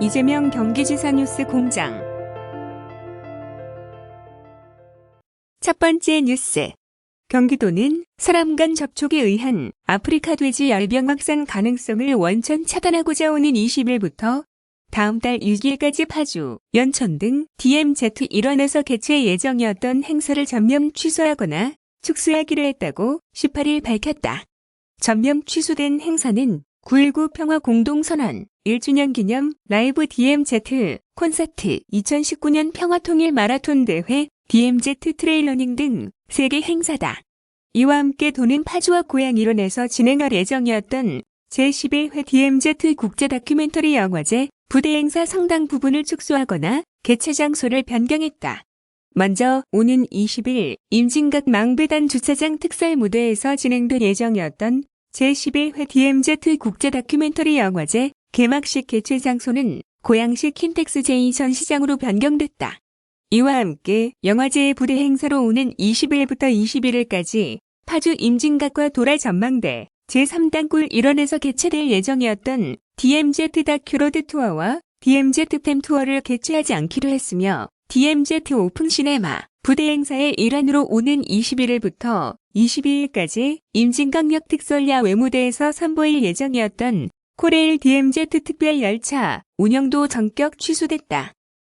이재명 경기지사 뉴스 공장. 첫 번째 뉴스. 경기도는 사람 간 접촉에 의한 아프리카 돼지 열병 확산 가능성을 원천 차단하고자 오는 20일부터 다음 달 6일까지 파주, 연천 등 DMZ 일원에서 개최 예정이었던 행사를 전면 취소하거나 축소하기로 했다고 18일 밝혔다. 전면 취소된 행사는 9.19 평화 공동선언 1주년 기념 라이브 DMZ 콘서트, 2019년 평화통일 마라톤 대회, DMZ 트레일러닝 등 3개 행사다. 이와 함께 도는 파주와 고양 일원에서 진행할 예정이었던 제11회 DMZ 국제 다큐멘터리 영화제 부대 행사 상당 부분을 축소하거나 개최 장소를 변경했다. 먼저 오는 20일 임진각 망배단 주차장 특설 무대에서 진행될 예정이었던 제11회 DMZ 국제 다큐멘터리 영화제 개막식 개최 장소는 고양시 킨텍스 제2전시장으로 변경됐다. 이와 함께 영화제의 부대 행사로 오는 20일부터 21일까지 파주 임진각과 도랄 전망대 제3단골 일원에서 개최될 예정이었던 DMZ 다큐로드 투어와 DMZ 팸 투어를 개최하지 않기로 했으며 DMZ 오픈 시네마 부대 행사의 일환으로 오는 21일부터 22일까지 임진강역 특설 야외 무대에서 선보일 예정이었던 코레일 DMZ 특별 열차 운영도 전격 취소됐다.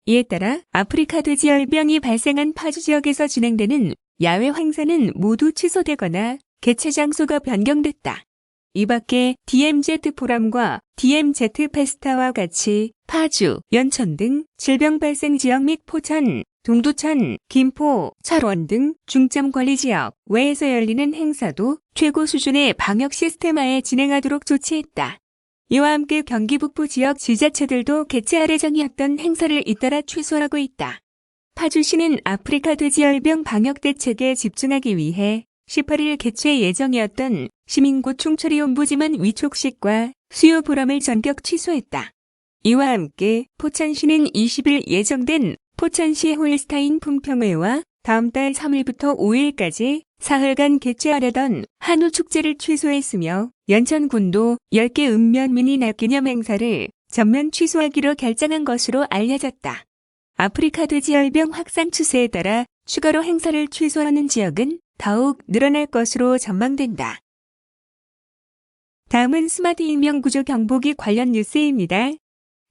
이에 따라 아프리카 돼지 열병이 발생한 파주 지역에서 진행되는 야외 행사는 모두 취소되거나 개최 장소가 변경됐다. 이 밖에 DMZ 포럼과 DMZ 페스타와 같이 파주, 연천 등 질병 발생 지역 및 포천, 동두천, 김포, 철원 등 중점 관리 지역 외에서 열리는 행사도 최고 수준의 방역 시스템하에 진행하도록 조치했다. 이와 함께 경기 북부 지역 지자체들도 개최할 예정이었던 행사를 잇따라 취소하고 있다. 파주시는 아프리카 돼지열병 방역 대책에 집중하기 위해 18일 개최 예정이었던 시민구충 처리 옴부지만 위촉식과 수요 보람을 전격 취소했다. 이와 함께 포천시는 20일 예정된 포천시 홀스타인 품평회와 다음 달 3일부터 5일까지 사흘간 개최하려던 한우 축제를 취소했으며 연천군도 10개 읍면 미니 기념 행사를 전면 취소하기로 결정한 것으로 알려졌다. 아프리카 돼지열병 확산 추세에 따라 추가로 행사를 취소하는 지역은 더욱 늘어날 것으로 전망된다. 다음은 스마트 인명구조 경보기 관련 뉴스입니다.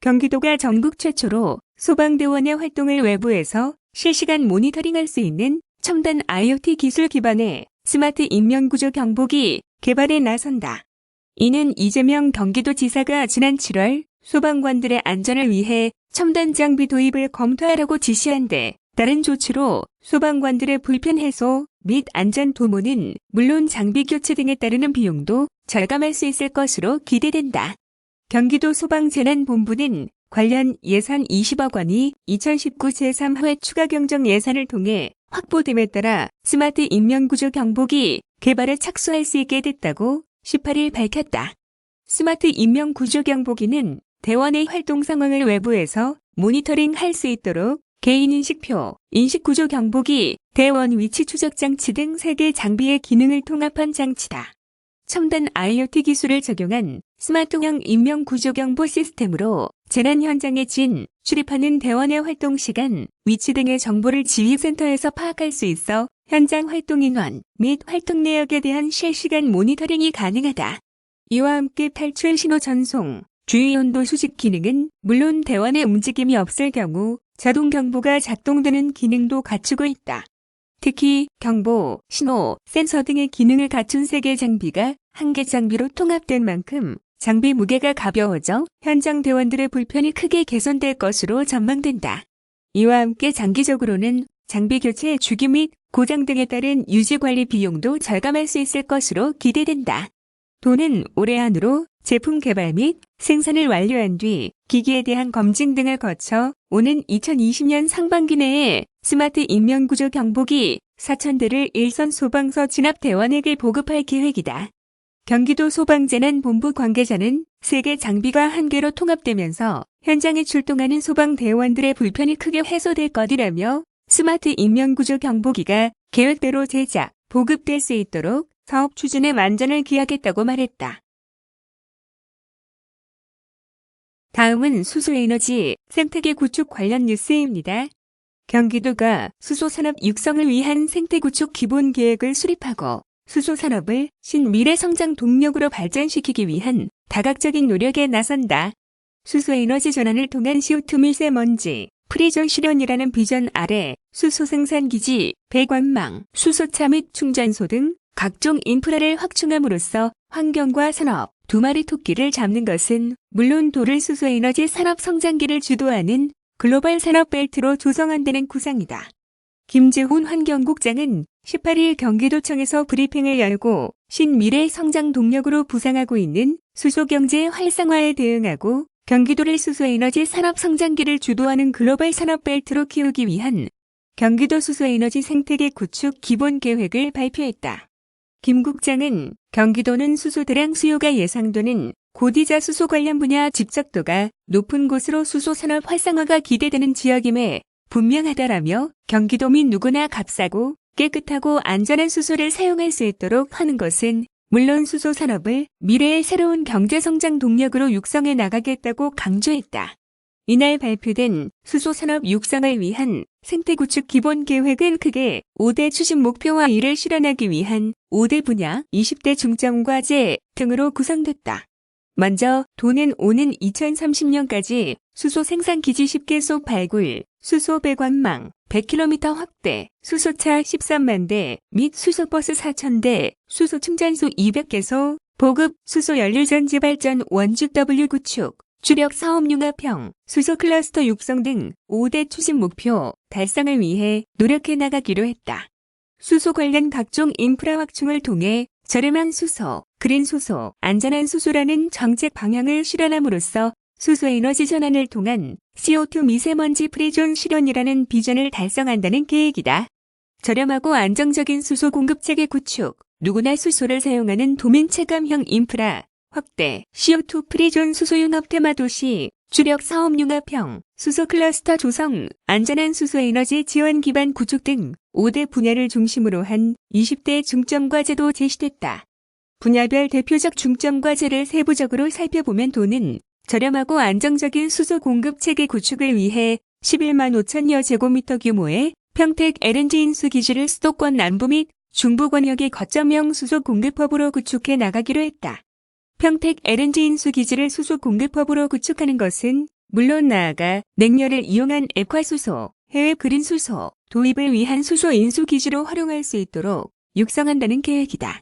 경기도가 전국 최초로 소방대원의 활동을 외부에서 실시간 모니터링할 수 있는 첨단 IoT 기술 기반의 스마트 인명구조 경보기 개발에 나선다. 이는 이재명 경기도지사가 지난 7월 소방관들의 안전을 위해 첨단 장비 도입을 검토하라고 지시한 데 따른 조치로 소방관들의 불편 해소 및 안전 도모는 물론 장비 교체 등에 따르는 비용도 절감할 수 있을 것으로 기대된다. 경기도 소방재난본부는 관련 예산 20억 원이 2019 제3회 추가 경정 예산을 통해 확보됨에 따라 스마트 인명구조 경보기 개발에 착수할 수 있게 됐다고 18일 밝혔다. 스마트 인명구조 경보기는 대원의 활동 상황을 외부에서 모니터링할 수 있도록 개인인식표, 인식구조 경보기, 대원 위치 추적 장치 등 3개 장비의 기능을 통합한 장치다. 첨단 IoT 기술을 적용한 스마트형 인명구조경보 시스템으로 재난 현장에 출입하는 대원의 활동 시간, 위치 등의 정보를 지휘센터에서 파악할 수 있어 현장 활동 인원 및 활동 내역에 대한 실시간 모니터링이 가능하다. 이와 함께 탈출 신호 전송, 주의 온도 수직 기능은 물론 대원의 움직임이 없을 경우 자동 경보가 작동되는 기능도 갖추고 있다. 특히 경보, 신호, 센서 등의 기능을 갖춘 3개 장비가 1개 장비로 통합된 만큼 장비 무게가 가벼워져 현장 대원들의 불편이 크게 개선될 것으로 전망된다. 이와 함께 장기적으로는 장비 교체 주기 및 고장 등에 따른 유지관리 비용도 절감할 수 있을 것으로 기대된다. 도는 올해 안으로 제품 개발 및 생산을 완료한 뒤 기기에 대한 검증 등을 거쳐 오는 2020년 상반기 내에 스마트 인명구조 경보기 4,000대를 일선 소방서 진압 대원에게 보급할 계획이다. 경기도 소방재난본부 관계자는 3개 장비가 1개로 통합되면서 현장에 출동하는 소방대원들의 불편이 크게 해소될 것이라며 스마트 인명구조 경보기가 계획대로 제작, 보급될 수 있도록 사업 추진에 만전을 기하겠다고 말했다. 다음은 수소에너지 생태계 구축 관련 뉴스입니다. 경기도가 수소산업 육성을 위한 생태 구축 기본 계획을 수립하고 수소산업을 신미래 성장 동력으로 발전시키기 위한 다각적인 노력에 나선다. 수소에너지 전환을 통한 CO2 미세먼지 프리존 실현이라는 비전 아래 수소 생산기지, 배관망, 수소차 및 충전소 등 각종 인프라를 확충함으로써 환경과 산업, 두 마리 토끼를 잡는 것은 물론 도를 수소에너지 산업 성장기를 주도하는 글로벌 산업벨트로 조성한다는 구상이다. 김재훈 환경국장은 18일 경기도청에서 브리핑을 열고 신미래 성장 동력으로 부상하고 있는 수소경제 활성화에 대응하고 경기도를 수소에너지 산업 성장기를 주도하는 글로벌 산업벨트로 키우기 위한 경기도 수소에너지 생태계 구축 기본 계획을 발표했다. 김 국장은 경기도는 수소 대량 수요가 예상되는 고디자 수소 관련 분야 집적도가 높은 곳으로 수소 산업 활성화가 기대되는 지역임에 분명하다라며 경기도민 누구나 값싸고 깨끗하고 안전한 수소를 사용할 수 있도록 하는 것은 물론 수소 산업을 미래의 새로운 경제 성장 동력으로 육성해 나가겠다고 강조했다. 이날 발표된 수소 산업 육성을 위한 생태 구축 기본 계획은 크게 5대 추진 목표와 이를 실현하기 위한 5대 분야, 20대 중점 과제 등으로 구성됐다. 먼저 도는 오는 2030년까지 수소 생산 기지 10개소 발굴, 수소 배관망 100km 확대, 수소차 13만 대 및 수소버스 4,000대, 수소 충전소 200개소, 보급 수소 연료전지 발전 원주 W 구축, 주력 사업 융합형, 수소 클러스터 육성 등 5대 추진 목표 달성을 위해 노력해 나가기로 했다. 수소 관련 각종 인프라 확충을 통해 저렴한 수소, 그린 수소, 안전한 수소라는 정책 방향을 실현함으로써 수소 에너지 전환을 통한 CO2 미세먼지 프리존 실현이라는 비전을 달성한다는 계획이다. 저렴하고 안정적인 수소 공급 체계 구축, 누구나 수소를 사용하는 도민 체감형 인프라 확대, CO2 프리존 수소 융합 테마 도시, 주력 사업 융합형, 수소 클러스터 조성, 안전한 수소 에너지 지원 기반 구축 등 5대 분야를 중심으로 한 20대 중점 과제도 제시됐다. 분야별 대표적 중점 과제를 세부적으로 살펴보면 도는 저렴하고 안정적인 수소 공급 체계 구축을 위해 11만 5천여 제곱미터 규모의 평택 LNG 인수 기지를 수도권 남부 및 중부 권역의 거점형 수소 공급허브로 구축해 나가기로 했다. 평택 LNG 인수 기지를 수소 공급허브로 구축하는 것은 물론 나아가 냉열을 이용한 액화수소, 해외 그린 수소, 도입을 위한 수소 인수 기지로 활용할 수 있도록 육성한다는 계획이다.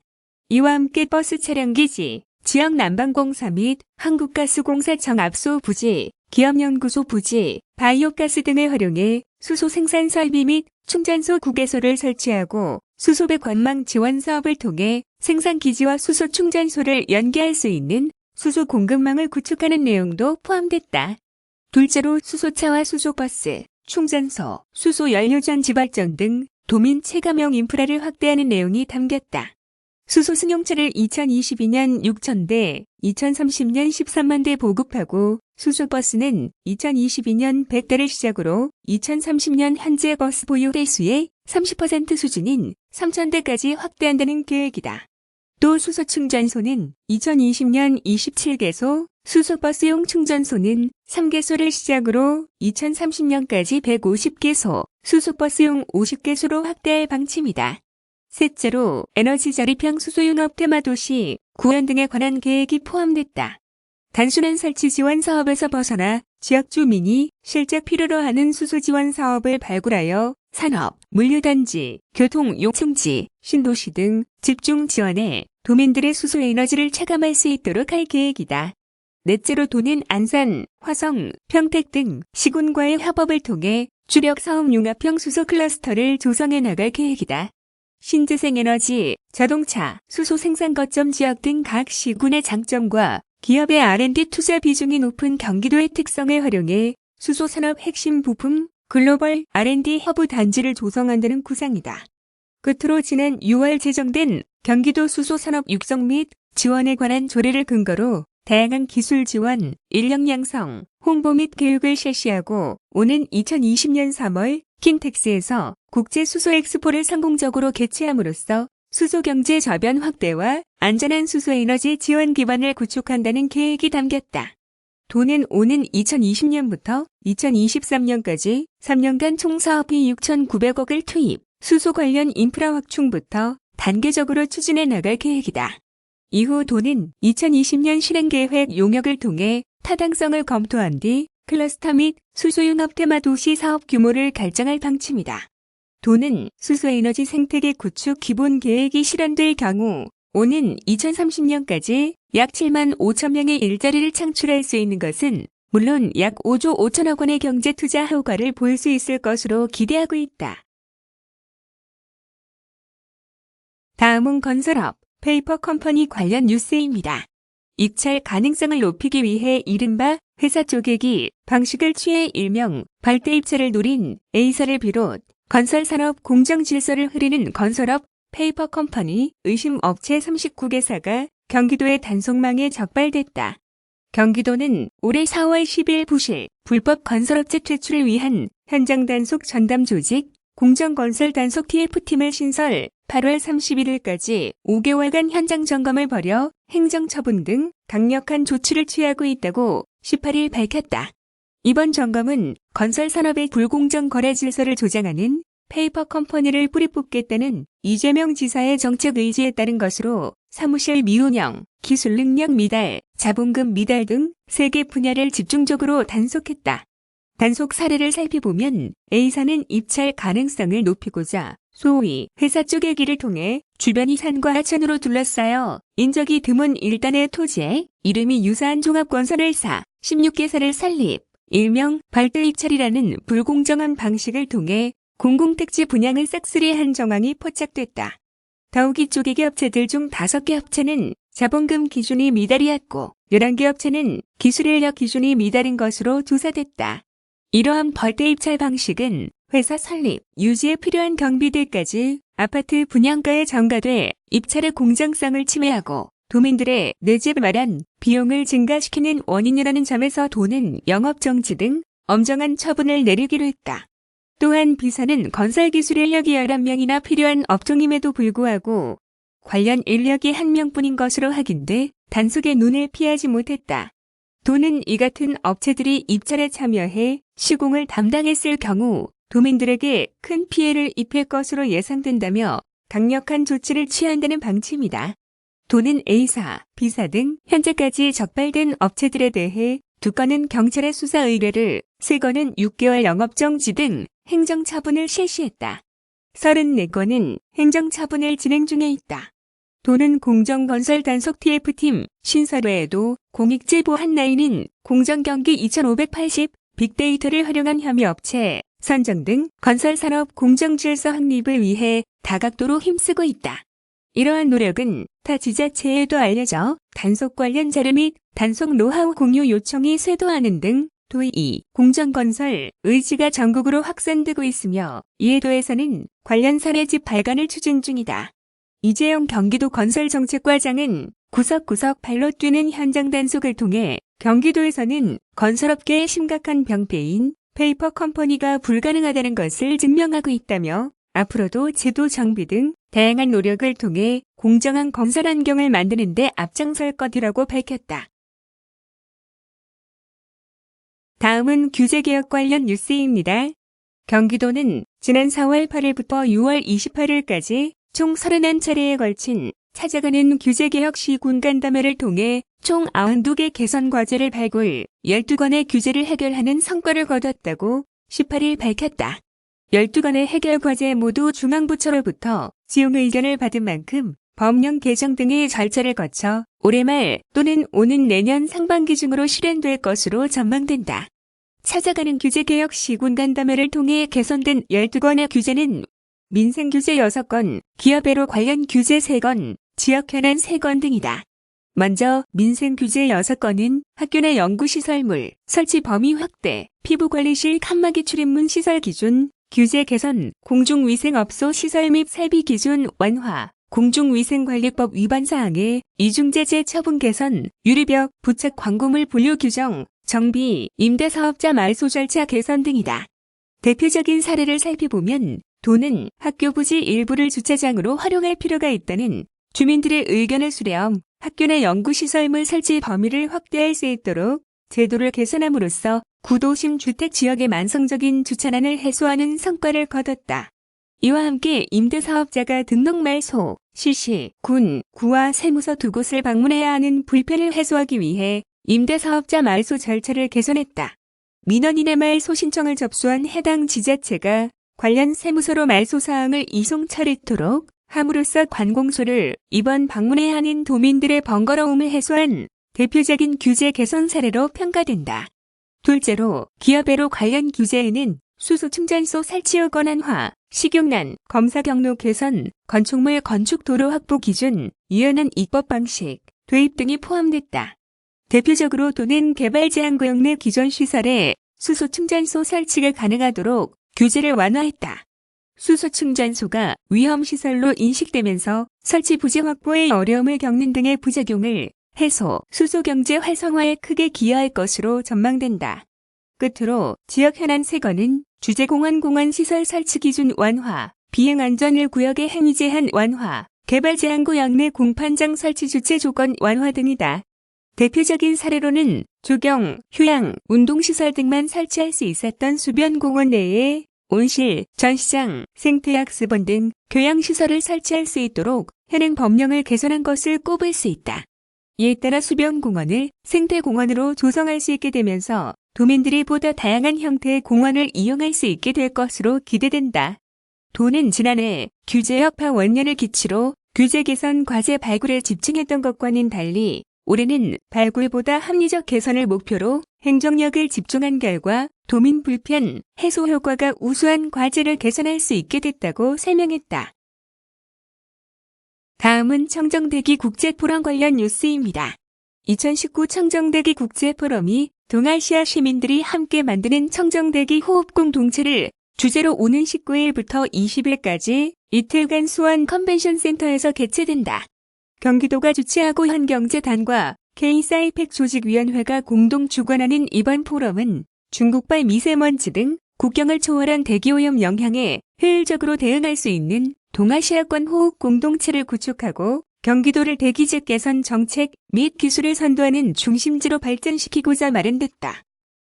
이와 함께 버스 차량 기지, 지역 난방공사 및 한국가스공사청 압수 부지, 기업연구소 부지, 바이오가스 등을 활용해 수소 생산 설비 및 충전소 9개소를 설치하고 수소배 관망 지원 사업을 통해 생산기지와 수소 충전소를 연계할 수 있는 수소 공급망을 구축하는 내용도 포함됐다. 둘째로 수소차와 수소버스, 충전소, 수소 연료전지 발전 등 도민 체감형 인프라를 확대하는 내용이 담겼다. 수소 승용차를 2022년 6,000대, 2030년 13만 대 보급하고 수소버스는 2022년 100대를 시작으로 2030년 현재 버스 보유 대수의 30% 수준인 3,000대까지 확대한다는 계획이다. 또 수소 충전소는 2020년 27개소, 수소버스용 충전소는 3개소를 시작으로 2030년까지 150개소, 수소버스용 50개소로 확대할 방침이다. 셋째로 에너지 자립형 수소융합 테마 도시, 구현 등에 관한 계획이 포함됐다. 단순한 설치 지원 사업에서 벗어나 지역 주민이 실제 필요로 하는 수소 지원 사업을 발굴하여 산업, 물류단지, 교통 요충지, 신도시 등 집중 지원해 도민들의 수소 에너지를 체감할 수 있도록 할 계획이다. 넷째로 도는 안산, 화성, 평택 등 시군과의 협업을 통해 주력 사업 융합형 수소 클러스터를 조성해 나갈 계획이다. 신재생에너지, 자동차, 수소 생산 거점 지역 등 각 시군의 장점과 기업의 R&D 투자 비중이 높은 경기도의 특성을 활용해 수소 산업 핵심 부품 글로벌 R&D 허브 단지를 조성한다는 구상이다. 끝으로 지난 6월 제정된 경기도 수소 산업 육성 및 지원에 관한 조례를 근거로 다양한 기술 지원, 인력 양성, 홍보 및 교육을 실시하고 오는 2020년 3월 킨텍스에서 국제 수소 엑스포를 성공적으로 개최함으로써 수소 경제 저변 확대와 안전한 수소 에너지 지원 기반을 구축한다는 계획이 담겼다. 도는 오는 2020년부터 2023년까지 3년간 총 사업비 6,900억을 투입, 수소 관련 인프라 확충부터 단계적으로 추진해 나갈 계획이다. 이후 도는 2020년 실행계획 용역을 통해 타당성을 검토한 뒤 클러스터 및 수소융합 테마 도시 사업 규모를 결정할 방침이다. 도는 수소에너지 생태계 구축 기본 계획이 실현될 경우 오는 2030년까지 약 7만 5천 명의 일자리를 창출할 수 있는 것은 물론 약 5조 5천억 원의 경제 투자 효과를 볼 수 있을 것으로 기대하고 있다. 다음은 건설업, 페이퍼 컴퍼니 관련 뉴스입니다. 입찰 가능성을 높이기 위해 이른바 회사 쪼개기 방식을 취해 일명 발대 입찰을 노린 A사를 비롯 건설산업 공정 질서를 흐리는 건설업 페이퍼 컴퍼니 의심 업체 39개사가 경기도의 단속망에 적발됐다. 경기도는 올해 4월 10일 부실 불법 건설업체 퇴출을 위한 현장 단속 전담 조직 공정건설 단속 TF팀을 신설 8월 31일까지 5개월간 현장 점검을 벌여 행정처분 등 강력한 조치를 취하고 있다고 18일 밝혔다. 이번 점검은 건설산업의 불공정 거래 질서를 조장하는 페이퍼 컴퍼니를 뿌리 뽑겠다는 이재명 지사의 정책 의지에 따른 것으로 사무실 미운영, 기술 능력 미달, 자본금 미달 등 3개 분야를 집중적으로 단속했다. 단속 사례를 살펴보면 A사는 입찰 가능성을 높이고자 소위 회사 쪼개기를 통해 주변이 산과 하천으로 둘러싸여 인적이 드문 일단의 토지에 이름이 유사한 종합건설회사 16개사를 설립, 일명 발대 입찰이라는 불공정한 방식을 통해 공공택지 분양을 싹쓸이한 정황이 포착됐다. 더욱이 쪼개기 업체들 중 5개 업체는 자본금 기준이 미달이었고 11개 업체는 기술 인력 기준이 미달인 것으로 조사됐다. 이러한 발대 입찰 방식은 회사 설립, 유지에 필요한 경비들까지 아파트 분양가에 전가돼 입찰의 공정성을 침해하고 도민들의 내 집 마련 비용을 증가시키는 원인이라는 점에서 도는 영업정지 등 엄정한 처분을 내리기로 했다. 또한 B사는 건설기술 인력이 11명이나 필요한 업종임에도 불구하고 관련 인력이 1명뿐인 것으로 확인돼 단속의 눈을 피하지 못했다. 도는 이 같은 업체들이 입찰에 참여해 시공을 담당했을 경우 도민들에게 큰 피해를 입힐 것으로 예상된다며 강력한 조치를 취한다는 방침이다. 도는 A사, B사 등 현재까지 적발된 업체들에 대해 2건은 경찰에 수사 의뢰를, 3건은 6개월 영업정지 등 행정처분을 실시했다. 34건은 행정처분을 진행 중에 있다. 도는 공정건설 단속 TF팀 신설 외에도 공익제보 한라인인 공정경기 2580 빅데이터를 활용한 혐의 업체 선정 등 건설산업 공정질서 확립을 위해 다각도로 힘쓰고 있다. 이러한 노력은 타 지자체에도 알려져 단속 관련 자료 및 단속 노하우 공유 요청이 쇄도하는 등 도의 공정건설 의지가 전국으로 확산되고 있으며 이에 도에서는 관련 사례집 발간을 추진 중이다. 이재용 경기도 건설정책과장은 구석구석 발로 뛰는 현장 단속을 통해 경기도에서는 건설업계의 심각한 병폐인 페이퍼 컴퍼니가 불가능하다는 것을 증명하고 있다며 앞으로도 제도 정비 등 다양한 노력을 통해 공정한 건설 환경을 만드는 데 앞장설 것이라고 밝혔다. 다음은 규제개혁 관련 뉴스입니다. 경기도는 지난 4월 8일부터 6월 28일까지 총 31차례에 걸친 찾아가는 규제개혁 시군간담회를 통해 총 92개 개선 과제를 발굴, 12건의 규제를 해결하는 성과를 거뒀다고 18일 밝혔다. 12건의 해결 과제 모두 중앙부처로부터 지용 의견을 받은 만큼 법령 개정 등의 절차를 거쳐 올해 말 또는 오는 내년 상반기 중으로 실현될 것으로 전망된다. 찾아가는 규제개혁 시군간담회를 통해 개선된 12건의 규제는 민생규제 6건, 기업애로 관련 규제 3건, 지역현안 3건 등이다. 먼저 민생규제 6건은 학교 내 연구시설물, 설치 범위 확대, 피부관리실 칸막이 출입문 시설 기준, 규제 개선, 공중위생업소 시설 및 설비 기준 완화, 공중위생관리법 위반 사항의 이중제재 처분 개선, 유리벽, 부착 광고물 분류 규정, 정비, 임대사업자 말소 절차 개선 등이다. 대표적인 사례를 살펴보면 도는 학교 부지 일부를 주차장으로 활용할 필요가 있다는 주민들의 의견을 수렴, 학교 내 연구시설물 설치 범위를 확대할 수 있도록 제도를 개선함으로써 구도심 주택 지역의 만성적인 주차난을 해소하는 성과를 거뒀다. 이와 함께 임대사업자가 등록 말소, 시시, 군, 구와 세무서 두 곳을 방문해야 하는 불편을 해소하기 위해 임대사업자 말소 절차를 개선했다. 민원인의 말소 신청을 접수한 해당 지자체가 관련 세무서로 말소 사항을 이송 처리토록 함으로써 관공서를 이번 방문해야 하는 도민들의 번거로움을 해소한 대표적인 규제 개선 사례로 평가된다. 둘째로 기업애로 관련 규제에는 수소 충전소 설치 후 권한화, 식용난, 검사 경로 개선, 건축물 건축 도로 확보 기준, 유연한 입법 방식, 도입 등이 포함됐다. 대표적으로 도는 개발 제한 구역 내 기존 시설에 수소 충전소 설치가 가능하도록 규제를 완화했다. 수소 충전소가 위험 시설로 인식되면서 설치 부지 확보에 어려움을 겪는 등의 부작용을 해소, 수소 경제 활성화에 크게 기여할 것으로 전망된다. 끝으로 지역 현안 3건은 주재공원 공원 시설 설치 기준 완화, 비행 안전을 구역의 행위 제한 완화, 개발 제한 구역 내 공판장 설치 주체 조건 완화 등이다. 대표적인 사례로는 조경, 휴양, 운동시설 등만 설치할 수 있었던 수변공원 내에 온실, 전시장, 생태학습원 등 교양시설을 설치할 수 있도록 현행 법령을 개선한 것을 꼽을 수 있다. 이에 따라 수변공원을 생태공원으로 조성할 수 있게 되면서 도민들이 보다 다양한 형태의 공원을 이용할 수 있게 될 것으로 기대된다. 도는 지난해 규제 여파 원년을 기치로 규제 개선 과제 발굴에 집중했던 것과는 달리 올해는 발굴보다 합리적 개선을 목표로 행정력을 집중한 결과 도민 불편 해소 효과가 우수한 과제를 개선할 수 있게 됐다고 설명했다. 다음은 청정대기 국제포럼 관련 뉴스입니다. 2019 청정대기 국제포럼이 동아시아 시민들이 함께 만드는 청정대기 호흡 공동체를 주제로 오는 19일부터 20일까지 이틀간 수원 컨벤션 센터에서 개최된다. 경기도가 주최하고 현경제단과 K-사이팩 조직위원회가 공동 주관하는 이번 포럼은 중국발 미세먼지 등 국경을 초월한 대기오염 영향에 효율적으로 대응할 수 있는 동아시아권 호흡 공동체를 구축하고 경기도를 대기질 개선 정책 및 기술을 선도하는 중심지로 발전시키고자 마련됐다.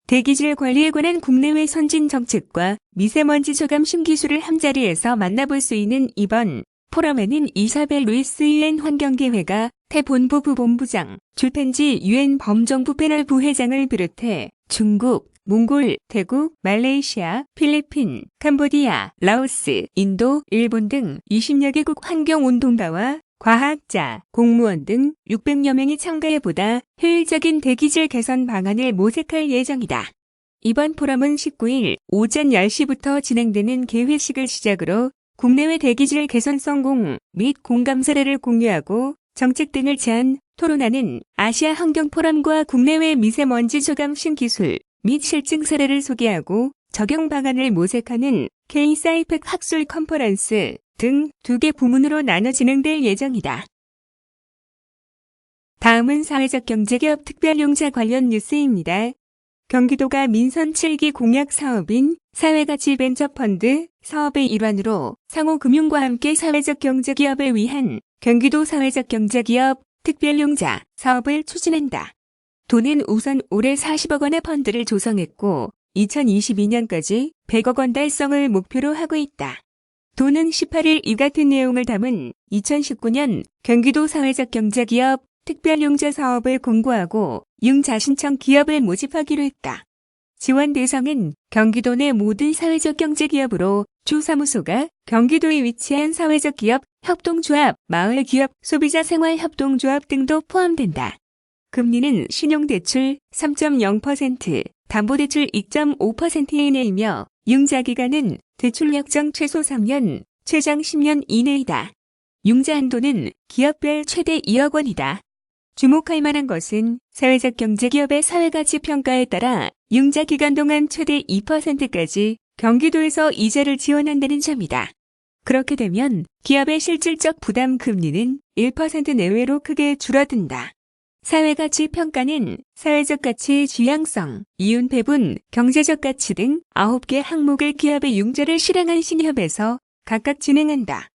대기질 관리에 관한 국내외 선진 정책과 미세먼지 저감 신기술을 한자리에서 만나볼 수 있는 이번 포럼에는 이사벨 루이스 UN 환경기회가 태본부 부본부장, 줄펜지 UN 범정부 패널 부회장을 비롯해 중국, 몽골, 태국, 말레이시아, 필리핀, 캄보디아, 라오스, 인도, 일본 등 20여 개국 환경운동가와 과학자, 공무원 등 600여 명이 참가해보다 효율적인 대기질 개선 방안을 모색할 예정이다. 이번 포럼은 19일 오전 10시부터 진행되는 개회식을 시작으로 국내외 대기질 개선 성공 및 공감 사례를 공유하고 정책 등을 제안, 토론하는 아시아 환경 포럼과 국내외 미세먼지 저감 신기술 및 실증 사례를 소개하고 적용 방안을 모색하는 K-사이팩 학술 컨퍼런스 등 2개 부문으로 나눠 진행될 예정이다. 다음은 사회적 경제기업 특별용자 관련 뉴스입니다. 경기도가 민선 7기 공약 사업인 사회가치벤처펀드 사업의 일환으로 상호금융과 함께 사회적 경제기업을 위한 경기도 사회적 경제기업 특별용자 사업을 추진한다. 도는 우선 올해 40억 원의 펀드를 조성했고 2022년까지 100억 원 달성을 목표로 하고 있다. 도는 18일 이 같은 내용을 담은 2019년 경기도 사회적 경제기업 특별용자 사업을 공고하고 융자 신청 기업을 모집하기로 했다. 지원 대상은 경기도 내 모든 사회적 경제기업으로 주 사무소가 경기도에 위치한 사회적 기업, 협동조합, 마을기업, 소비자 생활협동조합 등도 포함된다. 금리는 신용대출 3.0%, 담보대출 2.5% 이내이며 융자 기간은 대출 약정 최소 3년, 최장 10년 이내이다. 융자 한도는 기업별 최대 2억 원이다. 주목할 만한 것은 사회적 경제기업의 사회가치 평가에 따라 융자 기간 동안 최대 2%까지 경기도에서 이자를 지원한다는 점이다. 그렇게 되면 기업의 실질적 부담 금리는 1% 내외로 크게 줄어든다. 사회가치 평가는 사회적 가치 지향성, 이윤 배분, 경제적 가치 등 9개 항목의 기업의 융자를 실행한 신협에서 각각 진행한다.